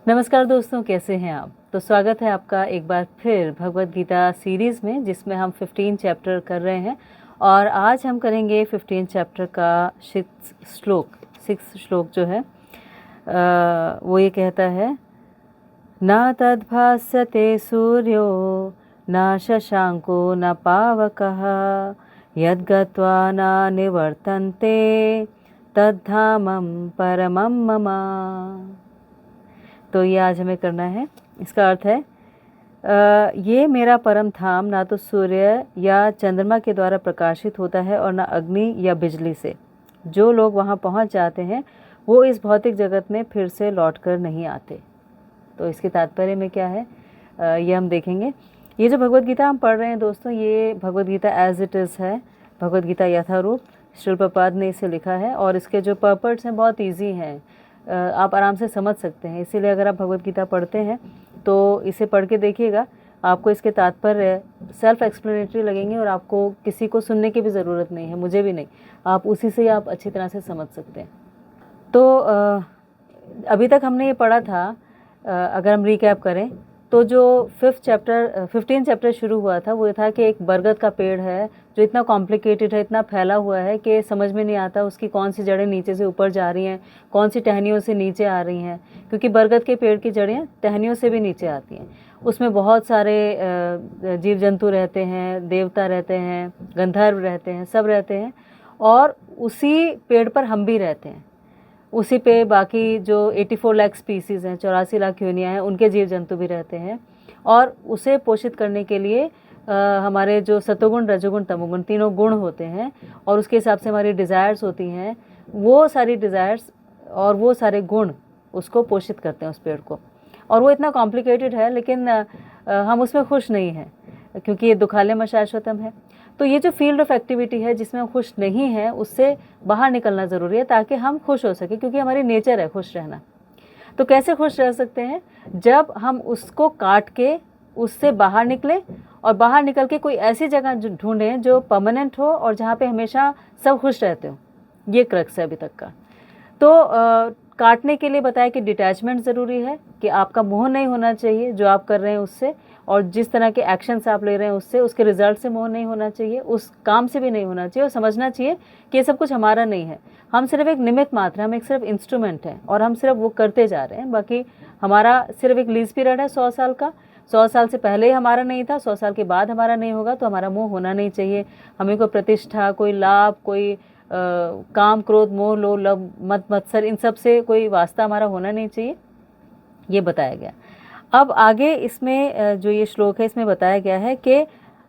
नमस्कार दोस्तों, कैसे हैं आप। तो स्वागत है आपका एक बार फिर भगवत गीता सीरीज़ में, जिसमें हम 15 चैप्टर कर रहे हैं। और आज हम करेंगे 15 चैप्टर का 6 श्लोक जो है वो ये कहता है, न तद्भास्यते सूर्यो न शशांको न पावकः यद्गत्वा न निवर्तन्ते तद्धामं परमं मम। तो ये आज हमें करना है। इसका अर्थ है ये मेरा परम धाम ना तो सूर्य या चंद्रमा के द्वारा प्रकाशित होता है और ना अग्नि या बिजली से। जो लोग वहाँ पहुँच जाते हैं वो इस भौतिक जगत में फिर से लौटकर नहीं आते। तो इसके तात्पर्य में क्या है ये हम देखेंगे। ये जो भगवत गीता हम पढ़ रहे हैं दोस्तों, ये Bhagavad Gita as it is है, भगवत गीता यथारूप श्रील प्रभुपाद ने इसे लिखा है। और इसके जो पर्पट्स हैं बहुत ईजी हैं, आप आराम से समझ सकते हैं। इसीलिए अगर आप भगवत गीता पढ़ते हैं तो इसे पढ़ के देखिएगा, आपको इसके तात्पर्य सेल्फ एक्सप्लेनेटरी लगेंगे और आपको किसी को सुनने की भी ज़रूरत नहीं है, मुझे भी नहीं। आप उसी से आप अच्छी तरह से समझ सकते हैं। तो अभी तक हमने ये पढ़ा था, अगर हम रिकैप करें तो जो 15 चैप्टर शुरू हुआ था वो ये था कि एक बरगद का पेड़ है जो इतना कॉम्प्लिकेटेड है, इतना फैला हुआ है कि समझ में नहीं आता उसकी कौन सी जड़ें नीचे से ऊपर जा रही हैं, कौन सी टहनियों से नीचे आ रही हैं। क्योंकि बरगद के पेड़ की जड़ें टहनियों से भी नीचे आती हैं। उसमें बहुत सारे जीव जंतु रहते हैं, देवता रहते हैं, गंधर्व रहते हैं, सब रहते हैं। और उसी पेड़ पर हम भी रहते हैं। उसी पे बाकी जो 84 लाख स्पीसीज़ हैं, 84 लाख योनियाँ हैं, उनके जीव जंतु भी रहते हैं। और उसे पोषित करने के लिए हमारे जो सतोगुण, रजोगुण, तमोगुण तीनों गुण होते हैं और उसके हिसाब से हमारी डिज़ायर्स होती हैं। वो सारी डिज़ायर्स और वो सारे गुण उसको पोषित करते हैं, उस पेड़ को। और वो इतना कॉम्प्लिकेटेड है, लेकिन हम उसमें खुश नहीं हैं क्योंकि ये दुखालयम अशाश्वतम है। तो ये जो फील्ड ऑफ एक्टिविटी है जिसमें हम खुश नहीं हैं, उससे बाहर निकलना ज़रूरी है ताकि हम खुश हो सके, क्योंकि हमारी नेचर है खुश रहना। तो कैसे खुश रह सकते हैं? जब हम उसको काट के उससे बाहर निकले और बाहर निकल के कोई ऐसी जगह ढूंढें जो परमानेंट हो और जहाँ पे हमेशा सब खुश रहते हो। ये क्रक्स है अभी तक का। तो काटने के लिए बताया कि डिटैचमेंट ज़रूरी है, कि आपका मोह नहीं होना चाहिए जो आप कर रहे हैं उससे, और जिस तरह के एक्शंस आप ले रहे हैं उससे, उसके रिजल्ट से मोह नहीं होना चाहिए, उस काम से भी नहीं होना चाहिए। और समझना चाहिए कि ये सब कुछ हमारा नहीं है, हम सिर्फ एक निमित्त मात्र हैं, हम एक सिर्फ इंस्ट्रूमेंट हैं और हम सिर्फ वो करते जा रहे हैं। बाकी हमारा सिर्फ एक लीज पीरियड है 100 साल का। 100 साल से पहले हमारा नहीं था, 100 साल के बाद हमारा नहीं होगा। तो हमारा मोह होना नहीं चाहिए। हमें कोई प्रतिष्ठा, कोई लाभ, कोई काम, क्रोध, मोह, लोभ, लब, मत, मत्सर, इन सब से कोई वास्ता हमारा होना नहीं चाहिए। ये बताया गया। अब आगे इसमें जो ये श्लोक है इसमें बताया गया है कि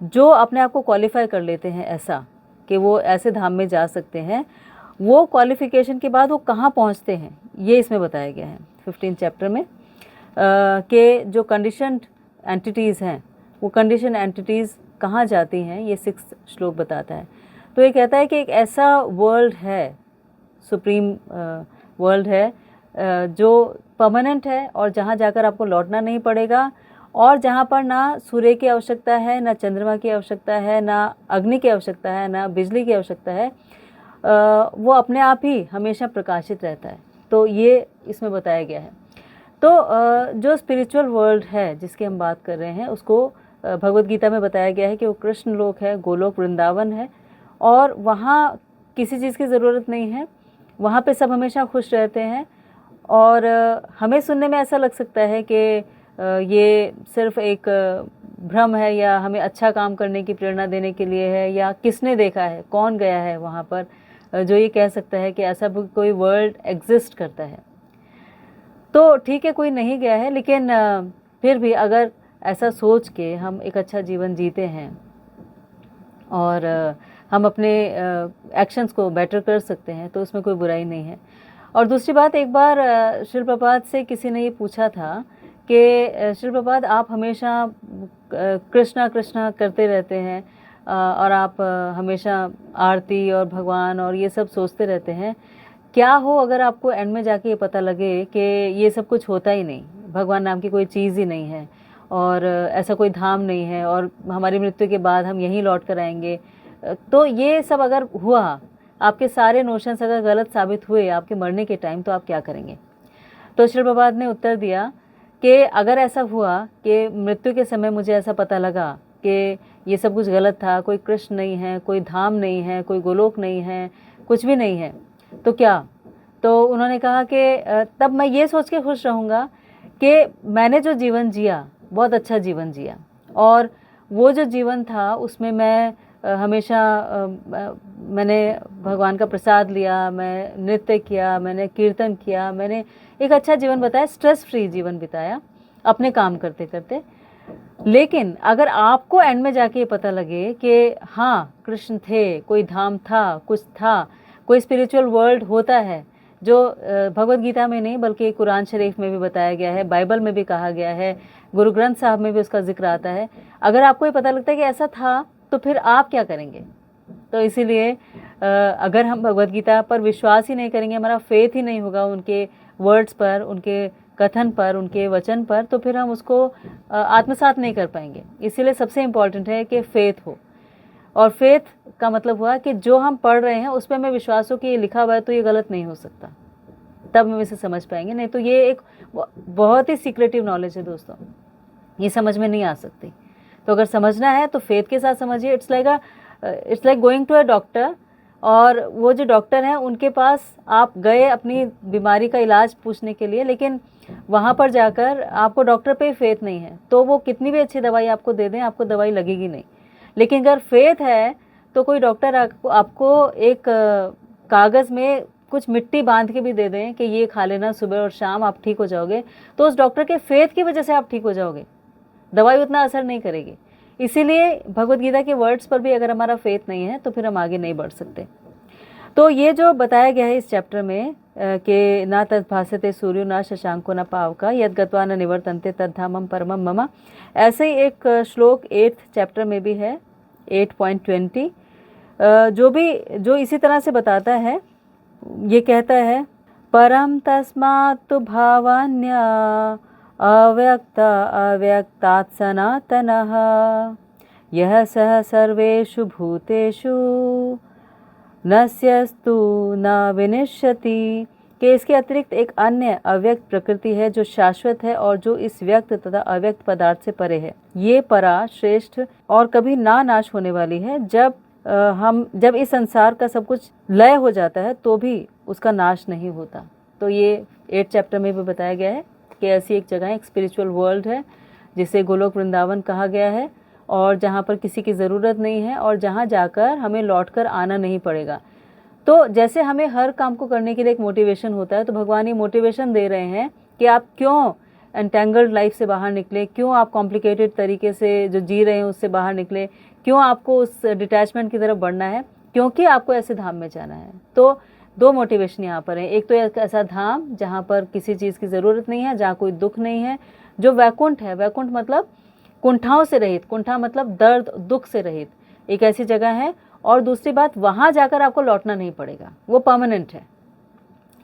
जो अपने आप को क्वालिफाई कर लेते हैं ऐसा कि वो ऐसे धाम में जा सकते हैं, वो क्वालिफिकेशन के बाद वो कहाँ पहुँचते हैं, ये इसमें बताया गया है 15 चैप्टर में। कि जो कंडीशनड एंटिटीज़ हैं वो कंडीशन एंटिटीज़ कहाँ जाती हैं, ये 6 श्लोक बताता है। तो ये कहता है कि एक ऐसा वर्ल्ड है, सुप्रीम वर्ल्ड है जो परमानेंट है और जहाँ जाकर आपको लौटना नहीं पड़ेगा, और जहाँ पर ना सूर्य की आवश्यकता है, ना चंद्रमा की आवश्यकता है, ना अग्नि की आवश्यकता है, ना बिजली की आवश्यकता है। वो अपने आप ही हमेशा प्रकाशित रहता है। तो ये इसमें बताया गया है। तो जो स्पिरिचुअल वर्ल्ड है जिसकी हम बात कर रहे हैं, उसको भगवत गीता में बताया गया है कि वो कृष्ण लोक है, गोलोक, वृंदावन है। और वहाँ किसी चीज़ की ज़रूरत नहीं है, वहाँ पे सब हमेशा खुश रहते हैं। और हमें सुनने में ऐसा लग सकता है कि ये सिर्फ एक भ्रम है, या हमें अच्छा काम करने की प्रेरणा देने के लिए है, या किसने देखा है, कौन गया है वहाँ पर जो ये कह सकता है कि ऐसा कोई वर्ल्ड एग्जिस्ट करता है। तो ठीक है, कोई नहीं गया है, लेकिन फिर भी अगर ऐसा सोच के हम एक अच्छा जीवन जीते हैं और हम अपने एक्शंस को बेटर कर सकते हैं, तो उसमें कोई बुराई नहीं है। और दूसरी बात, एक बार श्रील प्रभुपाद से किसी ने ये पूछा था कि श्रील प्रभुपाद, आप हमेशा कृष्णा कृष्णा करते रहते हैं और आप हमेशा आरती और भगवान और ये सब सोचते रहते हैं, क्या हो अगर आपको एंड में जाके ये पता लगे कि ये सब कुछ होता ही नहीं, भगवान नाम की कोई चीज़ ही नहीं है और ऐसा कोई धाम नहीं है और हमारी मृत्यु के बाद हम यहीं लौट कर आएंगे। तो ये सब अगर हुआ, आपके सारे नोशंस अगर गलत साबित हुए आपके मरने के टाइम, तो आप क्या करेंगे? तो श्रील प्रभुपाद ने उत्तर दिया कि अगर ऐसा हुआ कि मृत्यु के समय मुझे ऐसा पता लगा कि ये सब कुछ गलत था, कोई कृष्ण नहीं है, कोई धाम नहीं है, कोई गोलोक नहीं है, कुछ भी नहीं है, तो क्या? तो उन्होंने कहा कि तब मैं ये सोच के खुश रहूँगा कि मैंने जो जीवन जिया बहुत अच्छा जीवन जिया, और वो जो जीवन था उसमें मैं हमेशा मैंने भगवान का प्रसाद लिया, मैं नृत्य किया, मैंने कीर्तन किया, मैंने एक अच्छा जीवन बताया, स्ट्रेस फ्री जीवन बिताया अपने काम करते करते। लेकिन अगर आपको एंड में जाके ये पता लगे कि हाँ कृष्ण थे, कोई धाम था, कुछ था, कोई स्पिरिचुअल वर्ल्ड होता है, जो भगवत गीता में नहीं बल्कि कुरान शरीफ में भी बताया गया है, बाइबल में भी कहा गया है, गुरु ग्रंथ साहब में भी उसका जिक्र आता है। अगर आपको ये पता लगता है कि ऐसा था तो फिर आप क्या करेंगे? तो इसीलिए अगर हम भगवत गीता पर विश्वास ही नहीं करेंगे, हमारा फेथ ही नहीं होगा उनके वर्ड्स पर, उनके कथन पर, उनके वचन पर, तो फिर हम उसको आत्मसात नहीं कर पाएंगे। इसीलिए सबसे इम्पॉर्टेंट है कि फेथ हो, और फेथ का मतलब हुआ कि जो हम पढ़ रहे हैं उस पर हमें विश्वास हो कि ये लिखा हुआ है तो ये गलत नहीं हो सकता, तब हम इसे समझ पाएंगे। नहीं तो ये एक बहुत ही सीक्रेटिव नॉलेज है दोस्तों, ये समझ में नहीं आ सकती। तो अगर समझना है तो फेथ के साथ समझिए। It's like going to a doctor, और वो जो डॉक्टर हैं उनके पास आप गए अपनी बीमारी का इलाज पूछने के लिए, लेकिन वहाँ पर जाकर आपको डॉक्टर पे फेथ नहीं है, तो वो कितनी भी अच्छी दवाई आपको दे दें, आपको दवाई लगेगी नहीं। लेकिन अगर फेथ है तो कोई डॉक्टर आपको एक कागज़ में कुछ मिट्टी बांध के भी दे दें कि ये खा लेना सुबह और शाम, आप ठीक हो जाओगे, तो उस डॉक्टर के फेथ की वजह से आप ठीक हो जाओगे, दवाई उतना असर नहीं करेगी। इसीलिए भगवत गीता के वर्ड्स पर भी अगर हमारा फेथ नहीं है तो फिर हम आगे नहीं बढ़ सकते। तो ये जो बताया गया है इस चैप्टर में कि ना तद्भासते सूर्यो ना शशांको न पावका यद गत्वा न निवर्तन्ते तद्धामम परमम मम, ऐसे ही एक श्लोक 8th चैप्टर में भी है 8.20, जो इसी तरह से बताता है। ये कहता है परम तस्मात् भावान्य अव्यक्त अव्यक्तात् सनातनः यह सह सर्वेषु भूतेषु नस्यस्तु न विनश्यति, कि इसके अतिरिक्त एक अन्य अव्यक्त प्रकृति है जो शाश्वत है और जो इस व्यक्त तथा अव्यक्त पदार्थ से परे है। ये परा श्रेष्ठ और कभी ना नाश होने वाली है। जब इस संसार का सब कुछ लय हो जाता है तो भी उसका नाश नहीं होता। तो ये 8th चैप्टर में भी बताया गया है कि ऐसी एक जगह एक स्पिरिचुअल वर्ल्ड है जिसे गोलोक वृंदावन कहा गया है, और जहाँ पर किसी की ज़रूरत नहीं है और जहाँ जाकर हमें लौटकर आना नहीं पड़ेगा। तो जैसे हमें हर काम को करने के लिए एक मोटिवेशन होता है, तो भगवान ये मोटिवेशन दे रहे हैं कि आप क्यों एंटेंगल्ड लाइफ से बाहर निकले, क्यों आप कॉम्प्लिकेटेड तरीके से जो जी रहे हैं उससे बाहर निकले, क्यों आपको उस डिटैचमेंट की तरफ बढ़ना है, क्योंकि आपको ऐसे धाम में जाना है। तो 2 मोटिवेशन यहाँ पर है। एक तो एक ऐसा धाम जहाँ पर किसी चीज़ की ज़रूरत नहीं है, जहाँ कोई दुख नहीं है, जो वैकुंठ है। वैकुंठ मतलब कुंठाओं से रहित, कुंठा मतलब दर्द दुख से रहित, एक ऐसी जगह है। और दूसरी बात, वहाँ जाकर आपको लौटना नहीं पड़ेगा, वो परमानेंट है।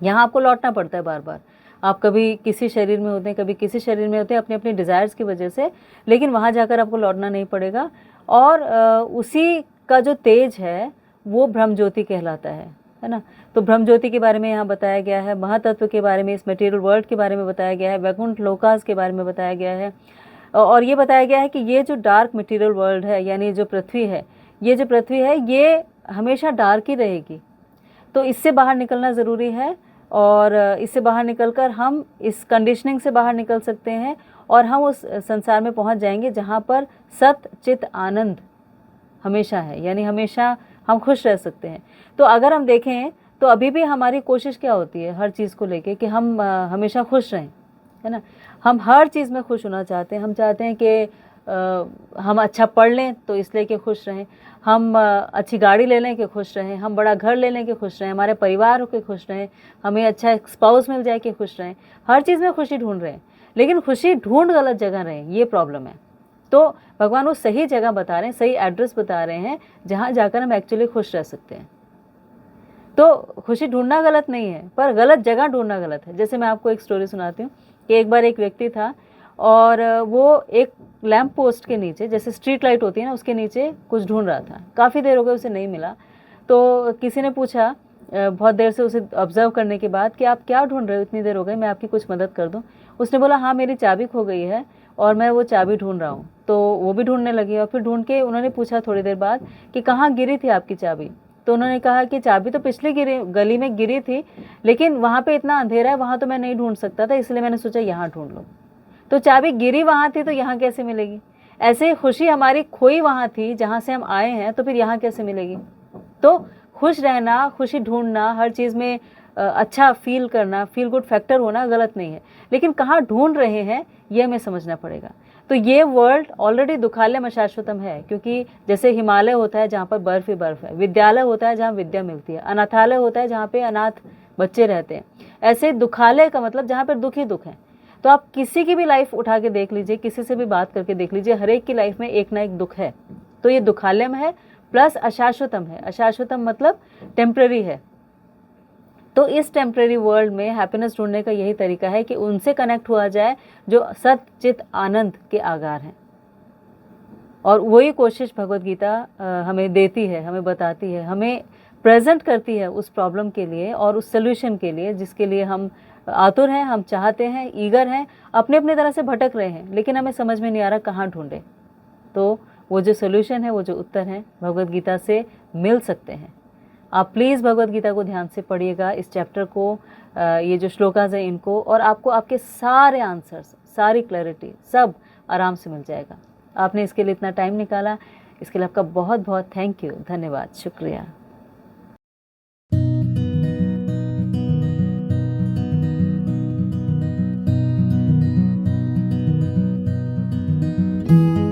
यहाँ आपको लौटना पड़ता है बार बार, आप कभी किसी शरीर में होते हैं, कभी किसी शरीर में होते हैं अपने अपने डिज़ायर्स की वजह से, लेकिन वहाँ जाकर आपको लौटना नहीं पड़ेगा। और उसी का जो तेज है वो ब्रह्म ज्योति कहलाता है ना। तो ब्रह्म ज्योति के बारे में यहाँ बताया गया है, महातत्व के बारे में, इस मटेरियल वर्ल्ड के बारे में बताया गया है, वैकुंठ लोकास के बारे में बताया गया है, और ये बताया गया है कि ये जो डार्क मटेरियल वर्ल्ड है, यानी जो पृथ्वी है, ये जो पृथ्वी है ये हमेशा डार्क ही रहेगी। तो इससे बाहर निकलना ज़रूरी है, और इससे बाहर निकलकर हम इस कंडीशनिंग से बाहर निकल सकते हैं, और हम उस संसार में पहुंच जाएंगे जहां पर सत चित आनंद हमेशा है, यानी हमेशा हम खुश रह सकते हैं। तो अगर हम देखें तो अभी भी हमारी कोशिश क्या होती है हर चीज़ को लेके कि हम हमेशा खुश रहें, है ना। हम हर चीज़ में खुश होना चाहते हैं। हम चाहते हैं कि हम अच्छा पढ़ लें तो इसलिए कि खुश रहें, हम अच्छी गाड़ी ले लें कि खुश रहें, हम बड़ा घर ले लें कि खुश रहें, हमारे परिवार हो के खुश रहें, हमें अच्छा स्पाउस मिल जाए कि खुश रहें। हर चीज़ में खुशी ढूंढ रहे हैं, लेकिन खुशी ढूंढ गलत जगह रहे हैं, ये प्रॉब्लम है। तो भगवान वो सही जगह बता रहे हैं, सही एड्रेस बता रहे हैं जहाँ जाकर हम एक्चुअली खुश रह सकते हैं। तो खुशी ढूंढना गलत नहीं है, पर गलत जगह ढूंढना गलत है। जैसे मैं आपको एक स्टोरी सुनाती हूँ कि एक बार एक व्यक्ति था और वो एक लैंप पोस्ट के नीचे, जैसे स्ट्रीट लाइट होती है ना, उसके नीचे कुछ ढूंढ रहा था। काफ़ी देर हो गई, उसे नहीं मिला। तो किसी ने पूछा बहुत देर से उसे ऑब्जर्व करने के बाद कि आप क्या ढूंढ रहे हो, इतनी देर हो गई, मैं आपकी कुछ मदद कर दूं। उसने बोला हाँ मेरी चाबी खो गई है और मैं वो चाबी ढूंढ रहा हूँ। तो वो भी ढूंढने लगी और फिर ढूंढ के उन्होंने पूछा थोड़ी देर बाद कि कहाँ गिरी थी आपकी चाबी। तो उन्होंने कहा कि चाबी तो पिछली गली में गिरी थी, लेकिन वहाँ पे इतना अंधेरा है, वहाँ तो मैं नहीं ढूंढ सकता था, इसलिए मैंने सोचा यहाँ ढूंढ लो। तो चाबी गिरी वहाँ थी तो यहाँ कैसे मिलेगी? ऐसे खुशी हमारी खोई वहाँ थी जहाँ से हम आए हैं, तो फिर यहाँ कैसे मिलेगी? तो खुश रहना, खुशी ढूंढना, हर चीज़ में अच्छा फील करना, फील गुड फैक्टर होना गलत नहीं है, लेकिन कहाँ ढूंढ रहे हैं ये हमें समझना पड़ेगा। तो ये वर्ल्ड ऑलरेडी दुखालयम अशाश्वतम है, क्योंकि जैसे हिमालय होता है जहाँ पर बर्फ ही बर्फ है, विद्यालय होता है जहाँ विद्या मिलती है, अनाथालय होता है जहाँ पे अनाथ बच्चे रहते हैं, ऐसे दुखालय का मतलब जहाँ पर दुख ही दुख है। तो आप किसी की भी लाइफ उठा के देख लीजिए, किसी से भी बात करके देख लीजिए, हर एक की लाइफ में एक ना एक दुख है। तो ये दुखालयम है प्लस अशाश्वतम है। अशाश्वतम मतलब टेम्पररी है। तो इस टेम्पररी वर्ल्ड में हैप्पीनेस ढूंढने का यही तरीका है कि उनसे कनेक्ट हुआ जाए जो सत चित आनंद के आगार हैं। और वही कोशिश भगवत गीता हमें देती है, हमें बताती है, हमें प्रेजेंट करती है उस प्रॉब्लम के लिए और उस सोल्यूशन के लिए जिसके लिए हम आतुर हैं, हम चाहते हैं, ईगर हैं, अपने अपने तरह से भटक रहे हैं, लेकिन हमें समझ में नहीं आ रहा कहाँ ढूंढे। तो वो जो सोल्यूशन है, वो जो उत्तर है, भगवत गीता से मिल सकते हैं। आप प्लीज़ भगवत गीता को ध्यान से पढ़िएगा, इस चैप्टर को, ये जो श्लोकास हैं इनको, और आपको आपके सारे आंसर्स, सारी क्लैरिटी सब आराम से मिल जाएगा। आपने इसके लिए इतना टाइम निकाला, इसके लिए आपका बहुत बहुत थैंक यू, धन्यवाद, शुक्रिया। thank you